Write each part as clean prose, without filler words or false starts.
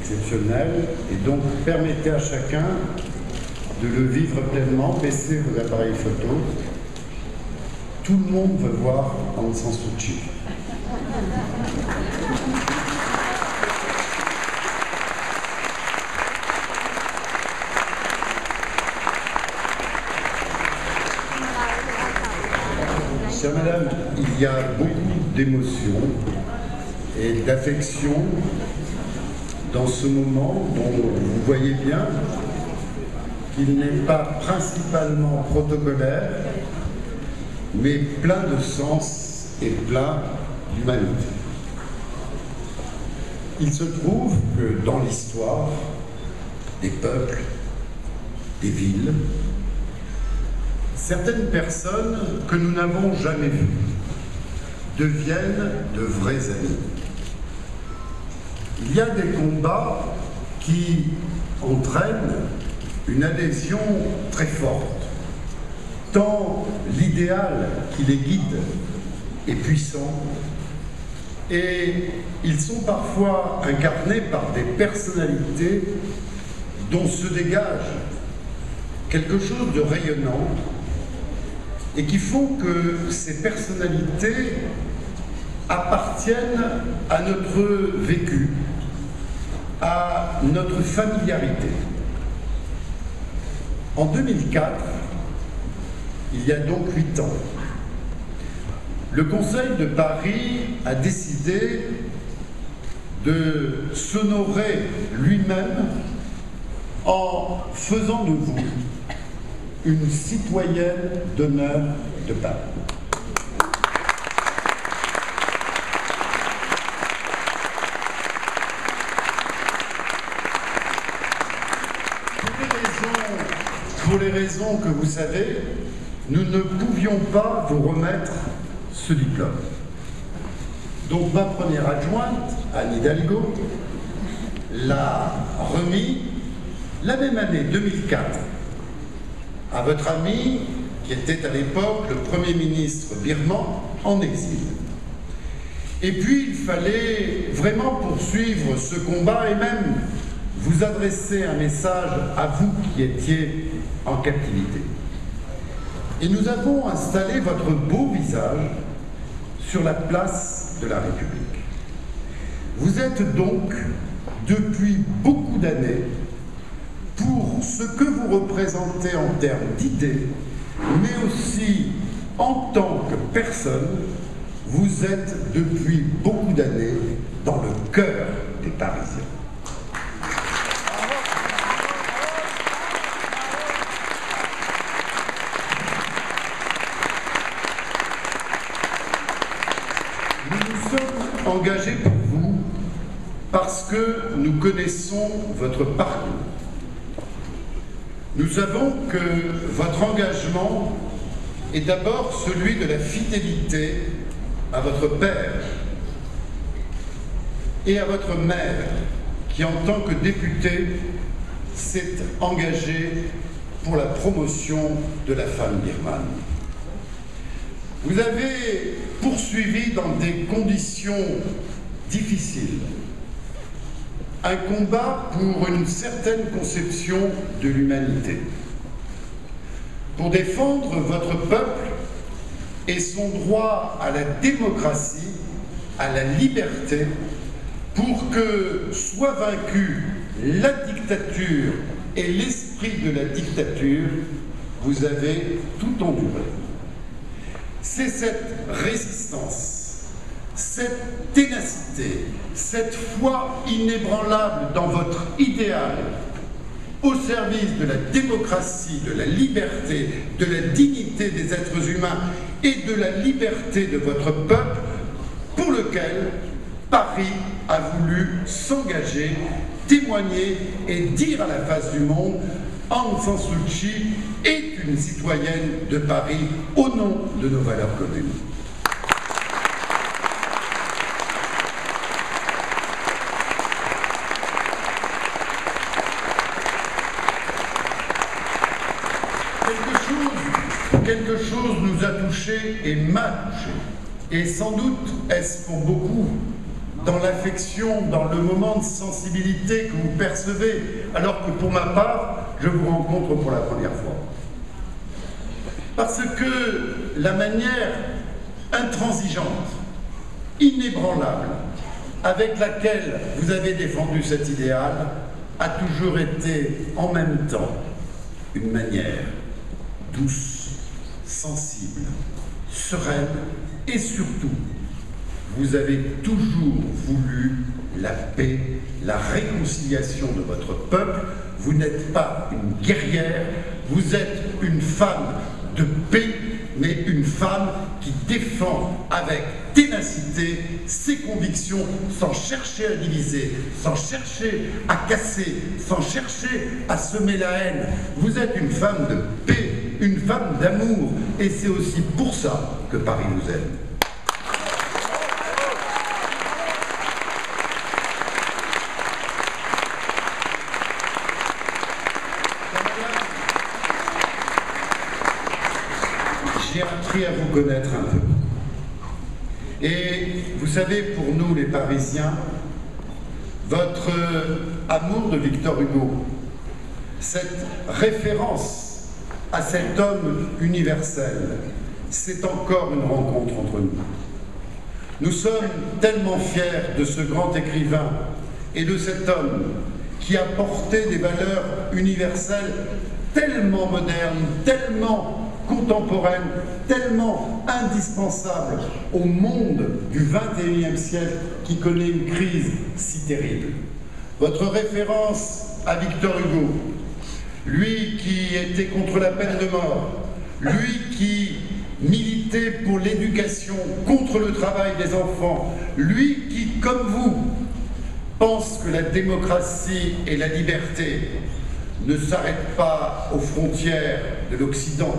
exceptionnel et donc permettez à chacun de le vivre pleinement. Baissez vos appareils photo. Tout le monde veut voir Aung San Suu Kyi. Chère Madame, il y a beaucoup d'émotions et d'affection dans ce moment dont vous voyez bien qu'il n'est pas principalement protocolaire, mais plein de sens et plein d'humanité. Il se trouve que dans l'histoire des peuples, des villes, certaines personnes que nous n'avons jamais vues deviennent de vrais amis. Il y a des combats qui entraînent une adhésion très forte, tant l'idéal qui les guide est puissant, et ils sont parfois incarnés par des personnalités dont se dégage quelque chose de rayonnant et qui font que ces personnalités appartiennent à notre vécu, à notre familiarité. En 2004, il y a donc 8 ans, le Conseil de Paris a décidé de s'honorer lui-même en faisant de vous une citoyenne d'honneur de Paris. Pour les raisons que vous savez, nous ne pouvions pas vous remettre ce diplôme. Donc ma première adjointe, Anne Hidalgo, l'a remis la même année, 2004, à votre ami, qui était à l'époque le Premier ministre birman en exil. Et puis il fallait vraiment poursuivre ce combat et même vous adresser un message à vous qui étiez en captivité. Et nous avons installé votre beau visage sur la place de la République. Vous êtes donc, depuis beaucoup d'années, pour ce que vous représentez en termes d'idées, mais aussi en tant que personne, vous êtes depuis beaucoup d'années dans le cœur des Parisiens. Nous nous sommes engagés pour vous parce que nous connaissons votre parcours. Nous savons que votre engagement est d'abord celui de la fidélité à votre père et à votre mère, qui en tant que député s'est engagée pour la promotion de la femme birmane. Vous avez poursuivi dans des conditions difficiles un combat pour une certaine conception de l'humanité, pour défendre votre peuple et son droit à la démocratie, à la liberté, pour que soit vaincue la dictature et l'esprit de la dictature. Vous avez tout enduré. C'est cette résistance, cette ténacité, cette foi inébranlable dans votre idéal au service de la démocratie, de la liberté, de la dignité des êtres humains et de la liberté de votre peuple pour lequel Paris a voulu s'engager, témoigner et dire à la face du monde: Aung San Suu Kyi est une citoyenne de Paris au nom de nos valeurs communes. Quelque chose nous a touchés et m'a touché. Et sans doute est-ce pour beaucoup dans l'affection, dans le moment de sensibilité que vous percevez, alors que pour ma part, je vous rencontre pour la première fois. Parce que la manière intransigeante, inébranlable, avec laquelle vous avez défendu cet idéal, a toujours été en même temps une manière douce, sensible, sereine et surtout, vous avez toujours voulu la paix, la réconciliation de votre peuple. Vous n'êtes pas une guerrière, vous êtes une femme de paix, mais une femme qui défend avec ténacité ses convictions sans chercher à diviser, sans chercher à casser, sans chercher à semer la haine. Vous êtes une femme de paix, une femme d'amour, et c'est aussi pour ça que Paris vous aime. J'ai appris à vous connaître un peu. Et vous savez, pour nous les Parisiens, votre amour de Victor Hugo, cette référence à cet homme universel, c'est encore une rencontre entre nous. Nous sommes tellement fiers de ce grand écrivain et de cet homme qui a porté des valeurs universelles tellement modernes, tellement contemporaine, tellement indispensable au monde du XXIe siècle qui connaît une crise si terrible. Votre référence à Victor Hugo, lui qui était contre la peine de mort, lui qui militait pour l'éducation, contre le travail des enfants, lui qui, comme vous, pense que la démocratie et la liberté ne s'arrêtent pas aux frontières de l'Occident,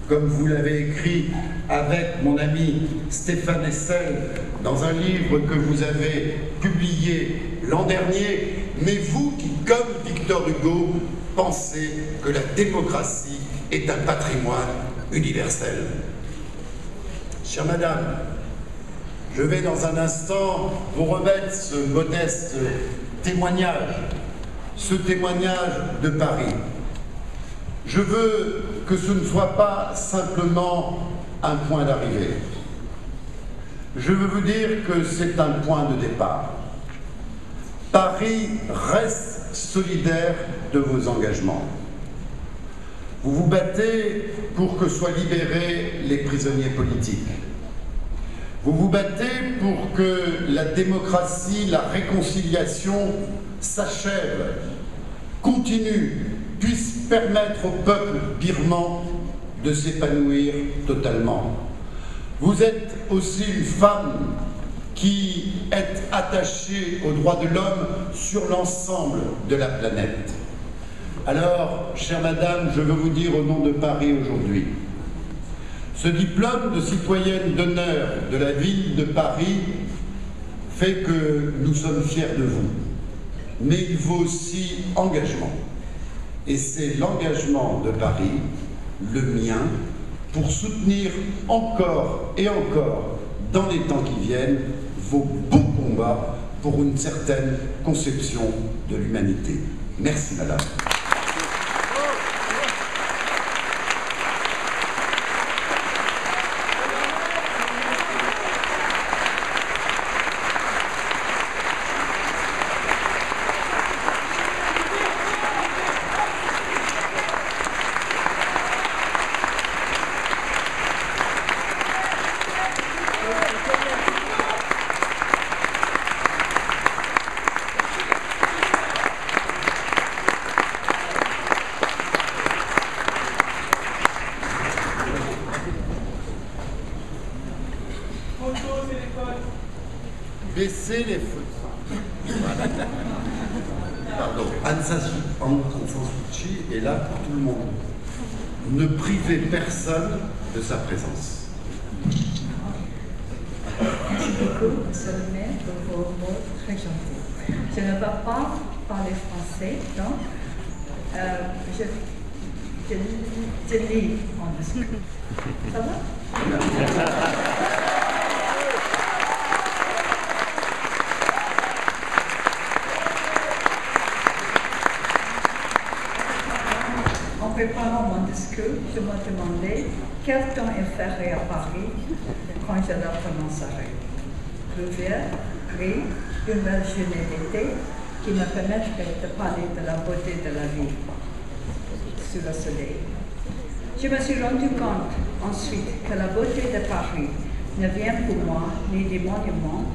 comme vous l'avez écrit avec mon ami Stéphane Hessel dans un livre que vous avez publié l'an dernier, mais vous qui, comme Victor Hugo, pensez que la démocratie est un patrimoine universel. Chère Madame, je vais dans un instant vous remettre ce modeste témoignage, ce témoignage de Paris. Je veux que ce ne soit pas simplement un point d'arrivée. Je veux vous dire que c'est un point de départ. Paris reste solidaire de vos engagements. Vous vous battez pour que soient libérés les prisonniers politiques. Vous vous battez pour que la démocratie, la réconciliation s'achève, continue, puisse permettre au peuple birman de s'épanouir totalement. Vous êtes aussi une femme qui est attachée aux droits de l'homme sur l'ensemble de la planète. Alors, chère Madame, je veux vous dire au nom de Paris aujourd'hui, ce diplôme de citoyenne d'honneur de la ville de Paris fait que nous sommes fiers de vous. Mais il vaut aussi engagement. Et c'est l'engagement de Paris, le mien, pour soutenir encore et encore, dans les temps qui viennent, vos beaux combats pour une certaine conception de l'humanité. Merci, Madame. Baissez les feux. Voilà. Pardon. Aung San Suu Kyi est là pour tout le monde. Ne privez personne de sa présence. Merci beaucoup, monsieur le maire, pour vos mots très gentils. Je ne vais pas parler français, donc je lis en dessous. Ça va? préparant mon discours, je me demandais quel temps il ferait à Paris quand je la prononcerai. Pluvieux, gris, une belle journée d'été qui me permettrait de parler de la beauté de la vie sous le soleil. Je me suis rendu compte ensuite que la beauté de Paris ne vient pour moi ni des monuments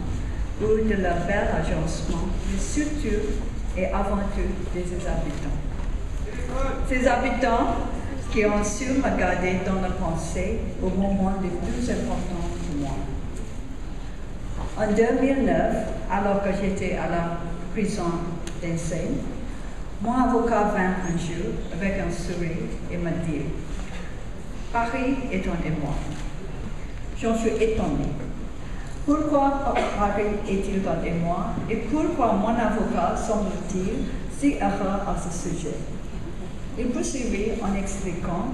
ou de leur bel agencement, mais surtout et avant tout des habitants. Ces habitants qui ont su me garder dans la pensée au moment le plus important pour moi. En 2009, alors que j'étais à la prison d'Enseigne, mon avocat vint un jour avec un sourire et me dit « Paris est ton émoi ». J'en suis étonnée. Pourquoi Paris est-il ton émoi et pourquoi mon avocat semble-t-il si heureux à ce sujet? Il poursuivit en expliquant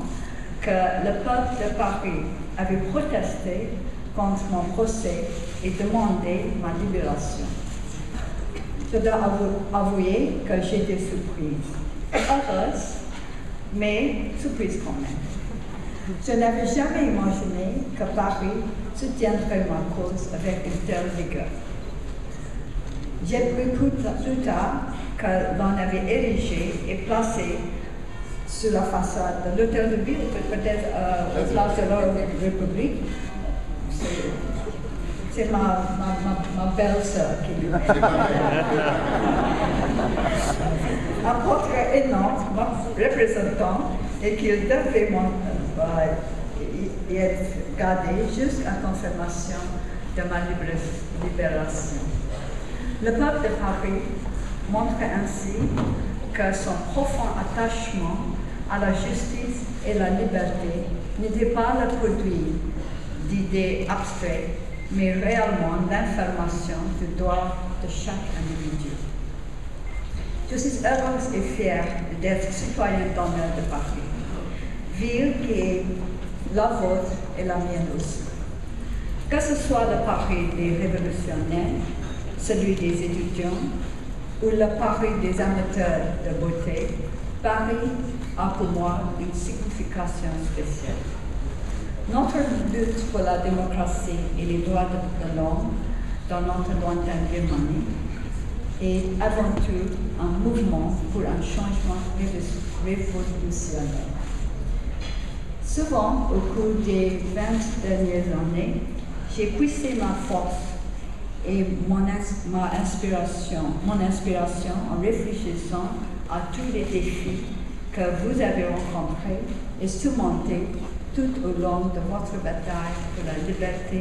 que le peuple de Paris avait protesté contre mon procès et demandé ma libération. Je dois avouer que j'étais surprise, heureuse, mais surprise quand même. Je n'avais jamais imaginé que Paris soutiendrait ma cause avec une telle vigueur. J'ai appris plus tard que l'on avait érigé et placé sur la façade de l'hôtel de ville, peut-être place de la République. C'est ma belle-sœur qui lui un portrait énorme représentant et qu'il devait être gardé jusqu'à confirmation de ma libération. Le peuple de Paris montre ainsi que son profond attachement à la justice et la liberté n'était pas le produit d'idées abstraites, mais réellement l'information du droit de chaque individu. Je suis heureuse et fière d'être citoyenne d'honneur de Paris, ville qui est la vôtre et la mienne aussi. Que ce soit le Paris des révolutionnaires, celui des étudiants, ou le Paris des amateurs de beauté, Paris a pour moi une signification spéciale. Notre lutte pour la démocratie et les droits de l'homme dans notre lointaine Birmanie est avant tout un mouvement pour un changement révolutionnaire. Souvent, au cours des 20 dernières années, j'ai puisé ma force et mon inspiration en réfléchissant à tous les défis que vous avez rencontrés et surmontés tout au long de votre bataille pour la liberté,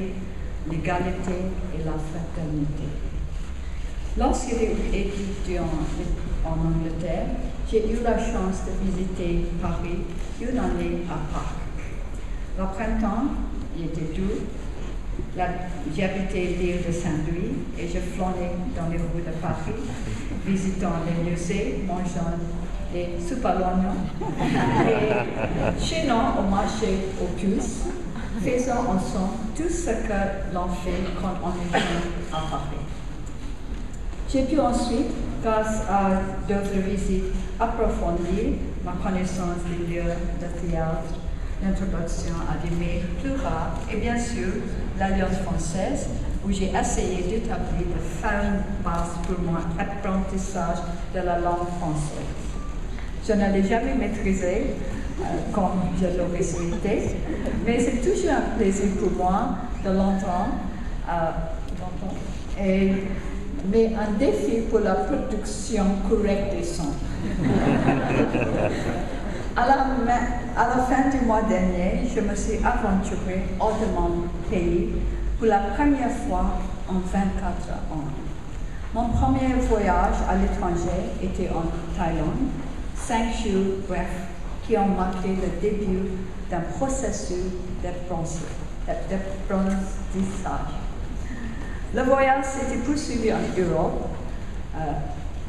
l'égalité et la fraternité. Lorsque j'étais étudiant en Angleterre, j'ai eu la chance de visiter Paris une année à Pâques. Le printemps, il était doux. J'habitais l'île de Saint-Louis et je flânais dans les rues de Paris, visitant les musées, mangeant des soupes à l'oignon et chaînant au marché aux puces, faisant ensemble tout ce que l'on fait quand on est à Paris. J'ai pu ensuite, grâce à d'autres visites, approfondir ma connaissance des lieux de théâtre, l'introduction à des mets plus rares et bien sûr l'Alliance française où j'ai essayé d'établir de fermes bases pour mon apprentissage de la langue française. Je ne l'ai jamais maîtrisé comme je l'aurais souhaité, mais c'est toujours un plaisir pour moi de l'entendre, mais un défi pour la production correcte des sons. À la fin du mois dernier, je me suis aventurée hors de mon pays pour la première fois en 24 ans. Mon premier voyage à l'étranger était en Thaïlande, 5 jours brefs qui ont marqué le début d'un processus d'apprentissage. Le voyage s'était poursuivi en Europe,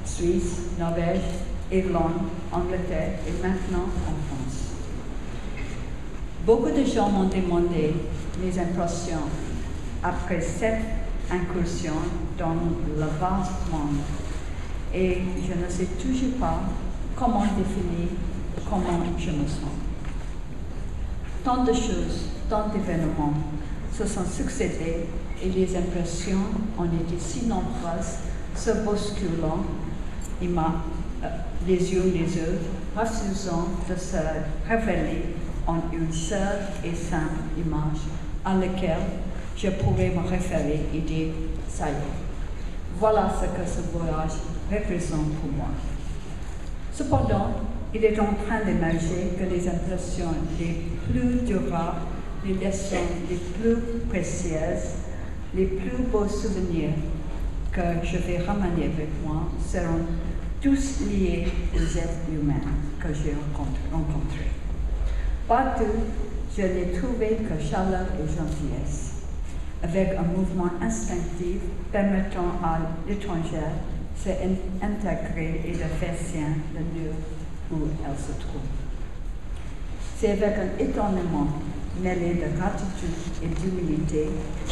Suisse, Norvège, Irlande, Angleterre et maintenant en France. Beaucoup de gens m'ont demandé mes impressions après cette incursion dans le vaste monde et je ne sais toujours pas comment définir comment je me sens. Tant de choses, tant d'événements se sont succédés et les impressions ont été si nombreuses, se bousculant, les unes les autres, refusant de se révéler en une seule et simple image à laquelle je pourrais me référer et dire « ça y est, voilà ce que ce voyage représente pour moi ». Cependant, il est en train d'émerger que les impressions les plus durables, les leçons les plus précieuses, les plus beaux souvenirs que je vais ramener avec moi seront tous liés aux êtres humains que j'ai rencontrés. Partout, je n'ai trouvé que chaleur et gentillesse, avec un mouvement instinctif permettant à l'étranger de s'intégrer et de faire sien le lieu où elle se trouve. C'est avec un étonnement mêlé de gratitude et d'humilité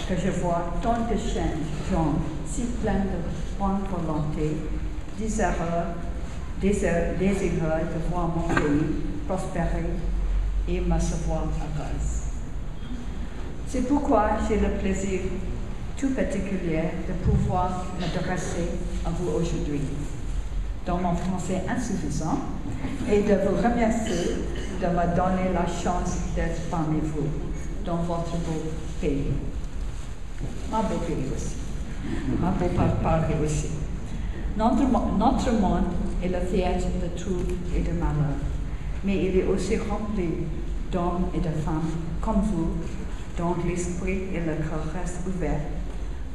que je vois tant de gens si pleins de bonne volonté, désireux de voir mon pays prospérer et me savoir heureuse. C'est pourquoi j'ai le plaisir tout particulier de pouvoir m'adresser à vous aujourd'hui, dans mon français insuffisant, et de vous remercier de me donner la chance d'être parmi vous, dans votre beau pays. Ma beau pays aussi. Ma beau Paris aussi. Notre monde est le théâtre de troubles et de malheur, mais il est aussi rempli d'hommes et de femmes comme vous, dont l'esprit et le cœur restent ouverts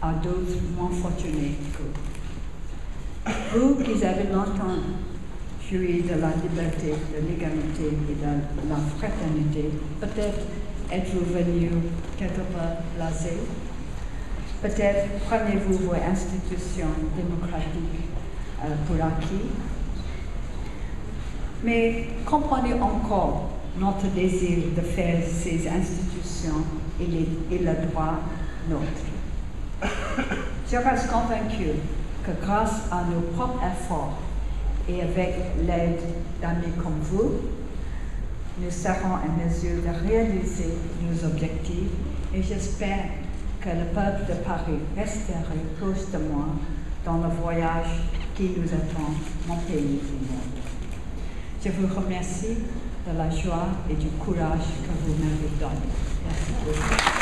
à d'autres moins fortunés que vous. Vous qui avez longtemps joui de la liberté, de l'égalité et de la fraternité, peut-être êtes-vous venus quelque peu blasés, peut-être prenez-vous vos institutions démocratiques pour acquis, mais comprenez encore notre désir de faire ces institutions et le droit nôtre. Je reste convaincue que grâce à nos propres efforts et avec l'aide d'amis comme vous, nous serons en mesure de réaliser nos objectifs et j'espère que le peuple de Paris restera proche de moi dans le voyage qui nous attend, mon pays du monde. Je vous remercie de la joie et du courage que vous m'avez donné. Merci beaucoup.